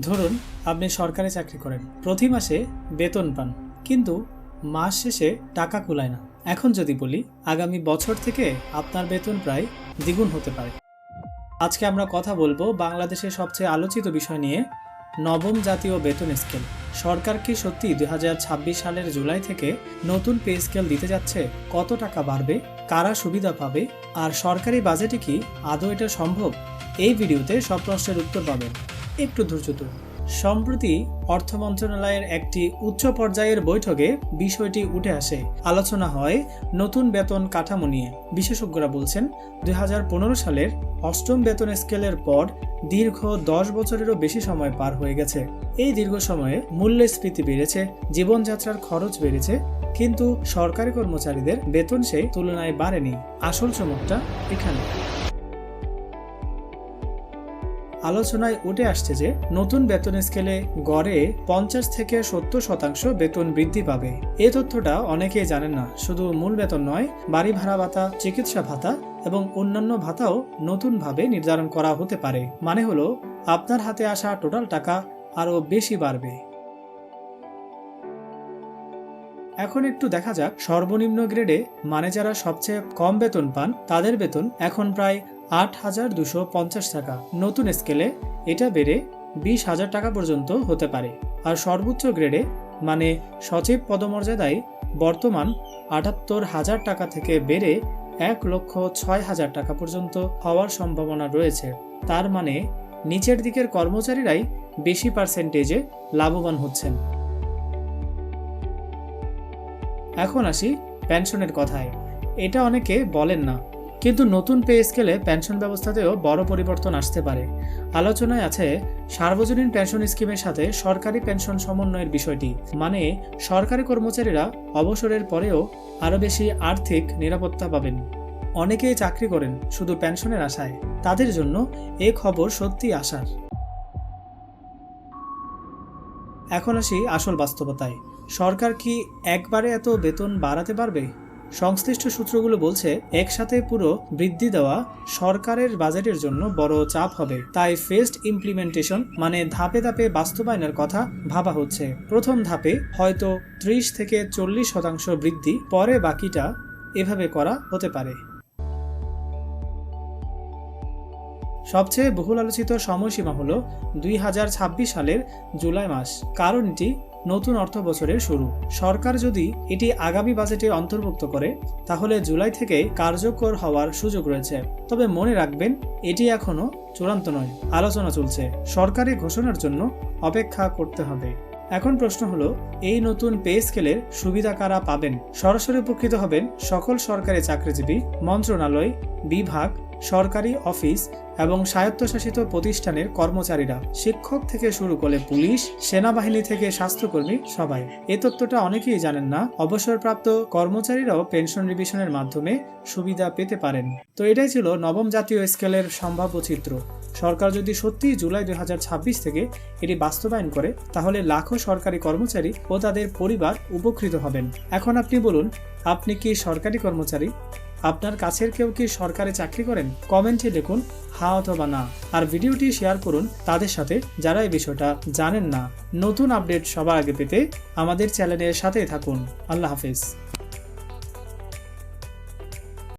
ধরুন আপনি সরকারি চাকরি করেন, প্রতি মাসে বেতন পান, কিন্তু মাস শেষে টাকা কুলায় না। এখন যদি বলি আগামী বছর থেকে আপনার বেতন প্রায় দ্বিগুণ হতে পারে। আজকে আমরা কথা বলবো বাংলাদেশের সবচেয়ে আলোচিত বিষয় নিয়ে, নবম জাতীয় বেতন স্কেল। সরকার কি সত্যি 2026 সালের জুলাই থেকে নতুন পে স্কেল দিতে যাচ্ছে? কত টাকা বাড়বে, কারা সুবিধা পাবে, আর সরকারি বাজেটে কি আদৌ এটা সম্ভব? এই ভিডিওতে সব প্রশ্নের উত্তর পাবেন। একটু ধৈর্য ধরুন। সম্প্রতি অর্থ মন্ত্রণালয়ের একটি উচ্চ পর্যায়ের বৈঠকে বিষয়টি উঠে আসে। আলোচনা হয় নতুন বেতন কাঠামো নিয়ে। বিশেষজ্ঞরা বলছেন 2015 সালের অষ্টম বেতন স্কেলের পর দীর্ঘ 10 বছরেরও বেশি সময় পার হয়ে গেছে। এই দীর্ঘ সময়ে মূল্যস্ফীতি বেড়েছে, জীবনযাত্রার খরচ বেড়েছে, কিন্তু সরকারি কর্মচারীদের বেতন সেই তুলনায় বাড়েনি। আসল চমকটা এখানে। আলোচনায় উঠে আসছে যে নতুন বেতন স্কেলে গড়ে 50 থেকে 70% বেতন বৃদ্ধি পাবে। এই তথ্যটা অনেকেই জানেন না। শুধু মূল বেতন নয়, বাড়ি ভাড়া ভাতা, চিকিৎসা ভাতা এবং অন্যান্য ভাতাও নতুনভাবে নির্ধারণ করা হতে পারে। মানে হলো আপনার হাতে আসা টোটাল টাকা আরও বেশি বাড়বে। এখন একটু দেখা যাক সর্বনিম্ন গ্রেডে, মানে যারা সবচেয়ে কম বেতন পান, তাদের বেতন এখন প্রায় 8,250 টাকা। নতুন স্কেলে এটা বেড়ে 20,000 টাকা পর্যন্ত হতে পারে। আর সর্বোচ্চ গ্রেডে, মানে সচিব পদমর্যাদায়, বর্তমান 78,000 টাকা থেকে বেড়ে 1,06,000 টাকা পর্যন্ত হওয়ার সম্ভাবনা রয়েছে। তার মানে নিচের দিকের কর্মচারীরাই বেশি পার্সেন্টেজে লাভবান হচ্ছেন। এখন আসি পেনশনের কথায়। এটা অনেকে বলেন না, কিন্তু নতুন পে স্কেলে পেনশন ব্যবস্থাতেও বড় পরিবর্তন আসতে পারে। আলোচনায় আছে সার্বজনীন পেনশন স্কিমের সাথে সরকারি পেনশন সমন্বয়ের বিষয়টি। মানে সরকারি কর্মচারীরা অবসরের পরেও আরও বেশি আর্থিক নিরাপত্তা পাবেন। অনেকেই চাকরি করেন শুধু পেনশনের আশায়। তাদের জন্য এই খবর সত্যি আশার। এখন আসি আসল বাস্তবতায়। সরকার কি একবারে এত বেতন বাড়াতে পারবে? সংশ্লিষ্ট সূত্রগুলো বলছে একসাথে পুরো বৃদ্ধি দেওয়া সরকারের বাজেটের জন্য বড় চাপ হবে। তাই ফেজড ইমপ্লিমেন্টেশন, মানে ধাপে ধাপে বাস্তবায়নের কথা ভাবা হচ্ছে। প্রথম ধাপে হয়তো 30 থেকে 40% বৃদ্ধি, পরে বাকিটা এভাবে করা হতে পারে। সবচেয়ে বহুল আলোচিত সময়সীমা হলো 2026 সালের জুলাই মাস, কারণ এটি নতুন অর্থ বছরের শুরু। সরকার যদি এটি আগামী বাজেটে অন্তর্ভুক্ত করে, তাহলে জুলাই থেকে কার্যকর হওয়ার সুযোগ রয়েছে। তবে মনে রাখবেন, এটি এখনো চূড়ান্ত নয়, আলোচনা চলছে। সরকারি ঘোষণার জন্য অপেক্ষা করতে হবে। এখন প্রশ্ন হলো, এই নতুন পে স্কেলের সুবিধা কারা পাবেন? সরাসরি উপকৃত হবেন সকল সরকারি চাকরিজীবী, মন্ত্রণালয়, বিভাগ, সরকারি অফিস এবং স্বায়ত্তশাসিত প্রতিষ্ঠানের কর্মচারীরা। শিক্ষক থেকে শুরু করে পুলিশ, সেনাবাহিনী থেকে স্বাস্থ্যকর্মী, সবাই। এই তথ্যটা অনেকেই জানেন না। অবসরপ্রাপ্ত কর্মচারীরাও পেনশন রিভিশনের মাধ্যমে সুবিধা পেতে পারেন। তো এটাই ছিল নবম জাতীয় স্কেলের সম্ভাব্য চিত্র। সরকার যদি সত্যিই জুলাই 2026 থেকে এটি বাস্তবায়ন করে, তাহলে লাখো সরকারি কর্মচারী ও তাদের পরিবার উপকৃত হবেন। এখন আপনি বলুন, আপনি কি সরকারি কর্মচারী? আপনার কাছের কেউ কি সরকারি চাকরি করেন? কমেন্টে লিখুন হ্যাঁ অথবা না। আর ভিডিওটি শেয়ার করুন তাদের সাথে যারা এই বিষয়টা জানেন না। নতুন আপডেট সবার আগে পেতে আমাদের চ্যানেলের সাথেই থাকুন। আল্লাহ হাফেজ।